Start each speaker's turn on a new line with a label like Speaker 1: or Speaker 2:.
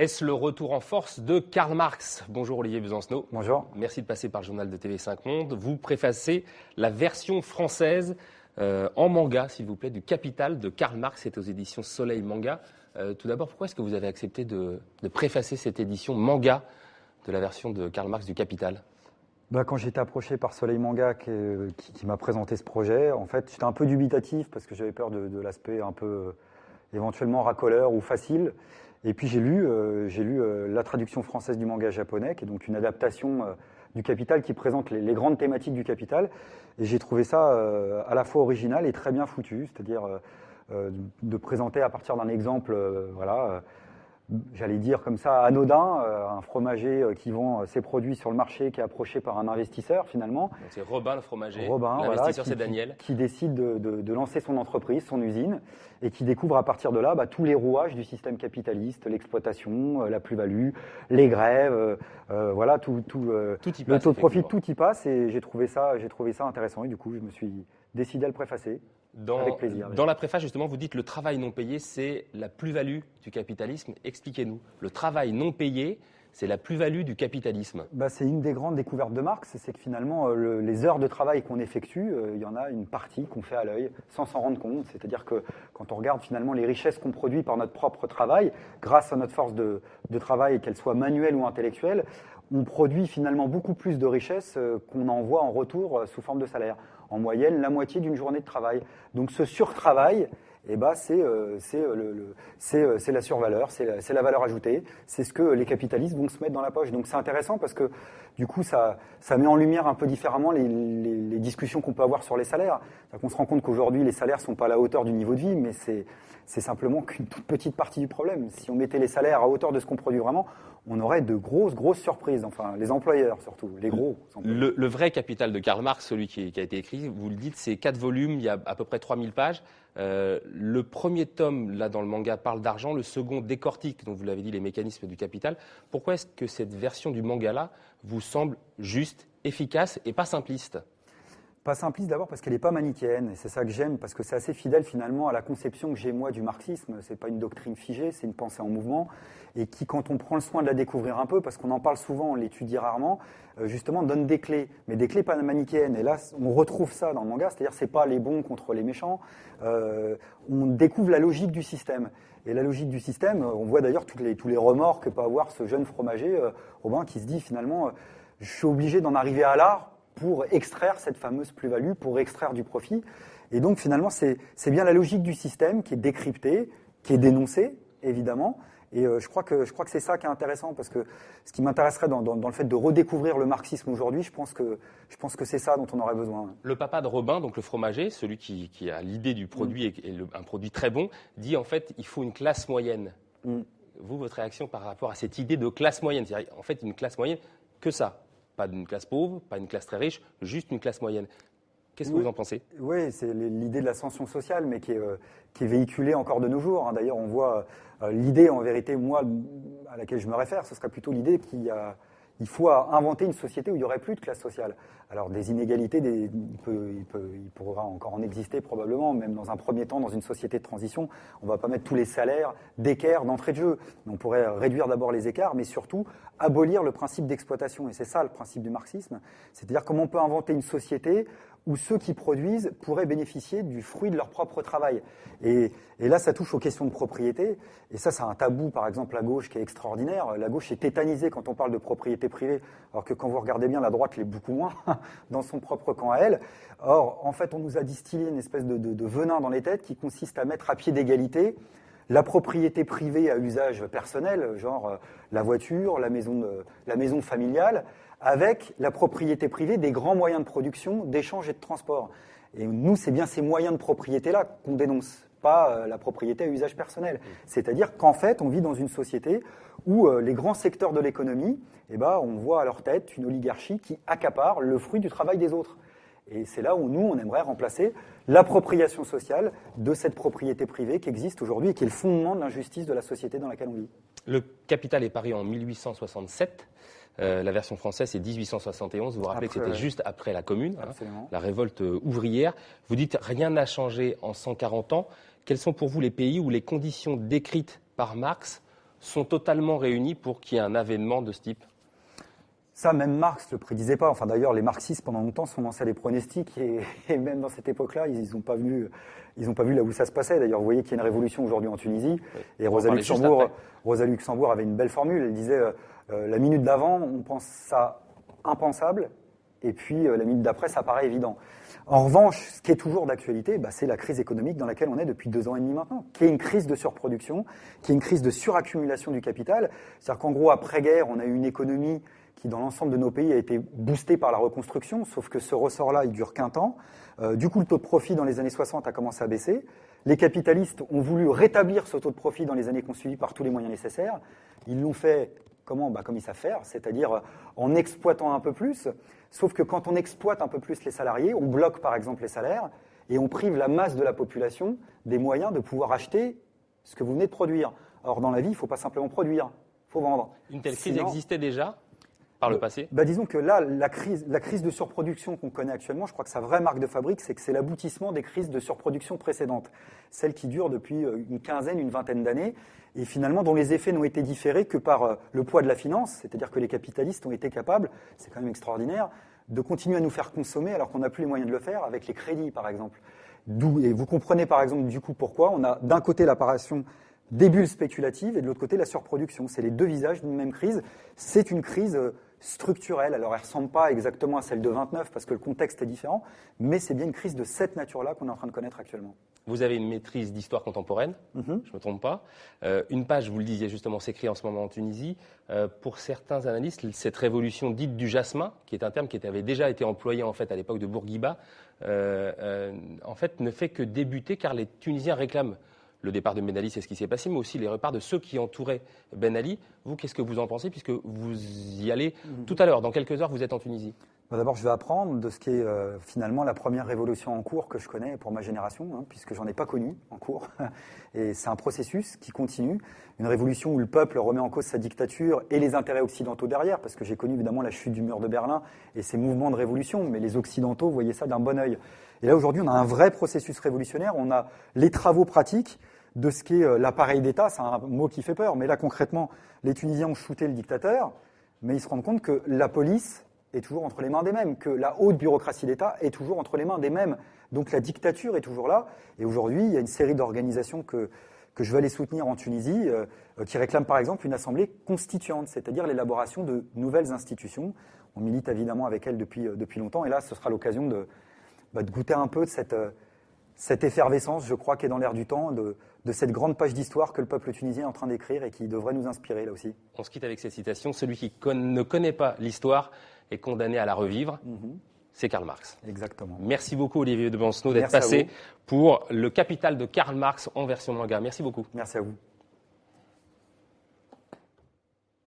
Speaker 1: Est-ce le retour en force de Karl Marx? Bonjour Olivier Besancenot.
Speaker 2: Bonjour.
Speaker 1: Merci de passer par le journal de TV5 Monde. Vous préfacez la version française en manga, s'il vous plaît, du Capital de Karl Marx. C'est aux éditions Soleil Manga. Tout d'abord, pourquoi est-ce que vous avez accepté de préfacer cette édition manga de la version de Karl Marx du Capital?
Speaker 2: Quand j'ai été approché par Soleil Manga qui m'a présenté ce projet, en fait, j'étais un peu dubitatif parce que j'avais peur de l'aspect un peu éventuellement racoleur ou facile. Et puis j'ai lu la traduction française du manga japonais, qui est donc une adaptation du Capital qui présente les grandes thématiques du Capital. Et j'ai trouvé ça à la fois original et très bien foutu, c'est-à-dire de présenter à partir d'un exemple, j'allais dire comme ça, anodin, un fromager qui vend ses produits sur le marché, qui est approché par un investisseur finalement.
Speaker 1: Donc c'est Robin le fromager,
Speaker 2: l'investisseur
Speaker 1: c'est Daniel.
Speaker 2: Qui décide de lancer son entreprise, son usine, et qui découvre à partir de là tous les rouages du système capitaliste, l'exploitation, la plus-value, les grèves, tout y passe, le taux de profit, tout y passe, et j'ai trouvé ça intéressant, et du coup je me suis décidé à le préfacer. Avec plaisir.
Speaker 1: Dans la préface, justement, vous dites le travail non payé, c'est la plus-value du capitalisme. Expliquez-nous. Le travail non payé, c'est la plus-value du capitalisme.
Speaker 2: C'est une des grandes découvertes de Marx, c'est que finalement, les heures de travail qu'on effectue, il y en a une partie qu'on fait à l'œil, sans s'en rendre compte. C'est-à-dire que quand on regarde finalement les richesses qu'on produit par notre propre travail, grâce à notre force de travail, qu'elle soit manuelle ou intellectuelle, on produit finalement beaucoup plus de richesses qu'on envoie en retour sous forme de salaire. En moyenne, la moitié d'une journée de travail. Donc ce surtravail, c'est la survaleur, c'est la valeur ajoutée, c'est ce que les capitalistes vont se mettre dans la poche. Donc c'est intéressant parce que du coup ça met en lumière un peu différemment les discussions qu'on peut avoir sur les salaires. On se rend compte qu'aujourd'hui les salaires ne sont pas à la hauteur du niveau de vie, mais c'est simplement qu'une toute petite partie du problème. Si on mettait les salaires à hauteur de ce qu'on produit vraiment, on aurait de grosses surprises, enfin les employeurs surtout, les gros employeurs.
Speaker 1: Le vrai Capital de Karl Marx, celui qui a été écrit, vous le dites, c'est 4 volumes, il y a à peu près 3000 pages. Le premier tome, là dans le manga, parle d'argent, le second décortique, donc vous l'avez dit, les mécanismes du capital. Pourquoi est-ce que cette version du manga-là vous semble juste, efficace et pas simpliste ?
Speaker 2: Pas simpliste d'abord parce qu'elle n'est pas manichéenne, et c'est ça que j'aime, parce que c'est assez fidèle finalement à la conception que j'ai moi du marxisme. C'est pas une doctrine figée, c'est une pensée en mouvement, et qui, quand on prend le soin de la découvrir un peu, parce qu'on en parle souvent, on l'étudie rarement, justement donne des clés, mais des clés pas manichéennes. Et là, on retrouve ça dans le manga, c'est-à-dire c'est pas les bons contre les méchants, on découvre la logique du système. Et la logique du système, on voit d'ailleurs tous les remords que peut avoir ce jeune fromager, Robin, qui se dit finalement, je suis obligé d'en arriver à là pour extraire cette fameuse plus-value, pour extraire du profit. Et donc finalement, c'est bien la logique du système qui est décryptée, qui est dénoncée, évidemment. Et je crois que c'est ça qui est intéressant, parce que ce qui m'intéresserait dans le fait de redécouvrir le marxisme aujourd'hui, je pense que c'est ça dont on aurait besoin.
Speaker 1: Le papa de Robin, donc le fromager, celui qui a l'idée du produit et un produit très bon, dit en fait il faut une classe moyenne. Vous, votre réaction par rapport à cette idée de classe moyenne, c'est-à-dire en fait une classe moyenne, que ça? Pas d'une classe pauvre, pas une classe très riche, juste une classe moyenne. Qu'est-ce que vous en pensez?
Speaker 2: Oui, c'est l'idée de l'ascension sociale, mais qui est véhiculée encore de nos jours. D'ailleurs, on voit l'idée, en vérité, moi, à laquelle je me réfère, ce serait plutôt l'idée qu'il faut inventer une société où il n'y aurait plus de classe sociale. Alors, des inégalités, il pourra encore en exister probablement, même dans un premier temps, dans une société de transition. On ne va pas mettre tous les salaires d'équerre d'entrée de jeu. On pourrait réduire d'abord les écarts, mais surtout abolir le principe d'exploitation. Et c'est ça le principe du marxisme. C'est-à-dire comment on peut inventer une société où ceux qui produisent pourraient bénéficier du fruit de leur propre travail. Et là, ça touche aux questions de propriété. Et ça, c'est un tabou, par exemple, à gauche qui est extraordinaire. La gauche est tétanisée quand on parle de propriété privée, alors que quand vous regardez bien, la droite l'est beaucoup moins, dans son propre camp à elle. Or, en fait, on nous a distillé une espèce de venin dans les têtes qui consiste à mettre à pied d'égalité la propriété privée à usage personnel, genre la voiture, la maison familiale, avec la propriété privée des grands moyens de production, d'échange et de transport. Et nous, c'est bien ces moyens de propriété-là qu'on dénonce, pas la propriété à usage personnel. C'est-à-dire qu'en fait, on vit dans une société où les grands secteurs de l'économie, on voit à leur tête une oligarchie qui accapare le fruit du travail des autres. Et c'est là où nous, on aimerait remplacer l'appropriation sociale de cette propriété privée qui existe aujourd'hui et qui est le fondement de l'injustice de la société dans laquelle on vit.
Speaker 1: Le Capital est paru en 1867. La version française, c'est 1871. Vous vous rappelez que c'était juste après la Commune, la révolte ouvrière. Vous dites rien n'a changé en 140 ans. Quels sont pour vous les pays où les conditions décrites par Marx sont totalement réunis pour qu'il y ait un avènement de ce type?
Speaker 2: Ça, même Marx ne le prédisait pas. Enfin, d'ailleurs, les marxistes, pendant longtemps, sont lancés à des pronostics et même dans cette époque-là, ils n'ont pas vu là où ça se passait. D'ailleurs, vous voyez qu'il y a une révolution aujourd'hui en Tunisie. Oui. Et Rosa Luxembourg avait une belle formule. Elle disait la minute d'avant, on pense ça impensable, et puis la minute d'après, ça paraît évident. En revanche, ce qui est toujours d'actualité, c'est la crise économique dans laquelle on est depuis 2 ans et demi maintenant, qui est une crise de surproduction, qui est une crise de suraccumulation du capital. C'est-à-dire qu'en gros, après-guerre, on a eu une économie qui, dans l'ensemble de nos pays, a été boostée par la reconstruction, sauf que ce ressort-là, il dure qu'un temps. Du coup, le taux de profit dans les années 60 a commencé à baisser. Les capitalistes ont voulu rétablir ce taux de profit dans les années qui ont suivi par tous les moyens nécessaires. Ils l'ont fait comment ? Comme ils savent faire, c'est-à-dire en exploitant un peu plus. Sauf que quand on exploite un peu plus les salariés, on bloque par exemple les salaires et on prive la masse de la population des moyens de pouvoir acheter ce que vous venez de produire. Or, dans la vie, il ne faut pas simplement produire, il faut vendre.
Speaker 1: Une telle crise existait déjà par le passé ?
Speaker 2: Disons que là, la crise de surproduction qu'on connaît actuellement, je crois que sa vraie marque de fabrique, c'est que c'est l'aboutissement des crises de surproduction précédentes, celles qui durent depuis une quinzaine, une vingtaine d'années, et finalement dont les effets n'ont été différés que par le poids de la finance, c'est-à-dire que les capitalistes ont été capables, c'est quand même extraordinaire, de continuer à nous faire consommer alors qu'on n'a plus les moyens de le faire avec les crédits, par exemple. Et vous comprenez par exemple du coup pourquoi on a d'un côté l'apparition des bulles spéculatives et de l'autre côté la surproduction. C'est les deux visages d'une même crise. C'est une crise structurelle. Alors, elle ne ressemble pas exactement à celle de 29 parce que le contexte est différent, mais c'est bien une crise de cette nature-là qu'on est en train de connaître actuellement.
Speaker 1: Vous avez une maîtrise d'histoire contemporaine, je ne me trompe pas. Une page, vous le disiez justement, s'écrit en ce moment en Tunisie. Pour certains analystes, cette révolution dite du jasmin, qui est un terme qui avait déjà été employé en fait à l'époque de Bourguiba, en fait ne fait que débuter car les Tunisiens réclament le départ de Ben Ali, c'est ce qui s'est passé, mais aussi les reparts de ceux qui entouraient Ben Ali. Vous, qu'est-ce que vous en pensez, puisque vous y allez tout à l'heure, dans quelques heures, vous êtes en Tunisie?
Speaker 2: D'abord, je vais apprendre de ce qui est finalement la première révolution en cours que je connais pour ma génération, puisque j'en ai pas connu en cours. Et c'est un processus qui continue, une révolution où le peuple remet en cause sa dictature et les intérêts occidentaux derrière, parce que j'ai connu évidemment la chute du mur de Berlin et ces mouvements de révolution, mais les Occidentaux voyaient ça d'un bon œil. Et là, aujourd'hui, on a un vrai processus révolutionnaire, on a les travaux pratiques de ce qu'est l'appareil d'État, c'est un mot qui fait peur, mais là, concrètement, les Tunisiens ont shooté le dictateur, mais ils se rendent compte que la police est toujours entre les mains des mêmes, que la haute bureaucratie d'État est toujours entre les mains des mêmes. Donc la dictature est toujours là, et aujourd'hui, il y a une série d'organisations que je vais aller soutenir en Tunisie, qui réclament par exemple une assemblée constituante, c'est-à-dire l'élaboration de nouvelles institutions. On milite évidemment avec elles depuis longtemps, et là, ce sera l'occasion de goûter un peu de cette effervescence, je crois, qui est dans l'air du temps, de cette grande page d'histoire que le peuple tunisien est en train d'écrire et qui devrait nous inspirer là aussi.
Speaker 1: On se quitte avec cette citation, celui qui ne connaît pas l'histoire est condamné à la revivre. C'est Karl Marx.
Speaker 2: Exactement.
Speaker 1: Merci beaucoup Olivier de Bencenot d'être passé pour le Capital de Karl Marx en version manga. Merci beaucoup.
Speaker 2: Merci à vous.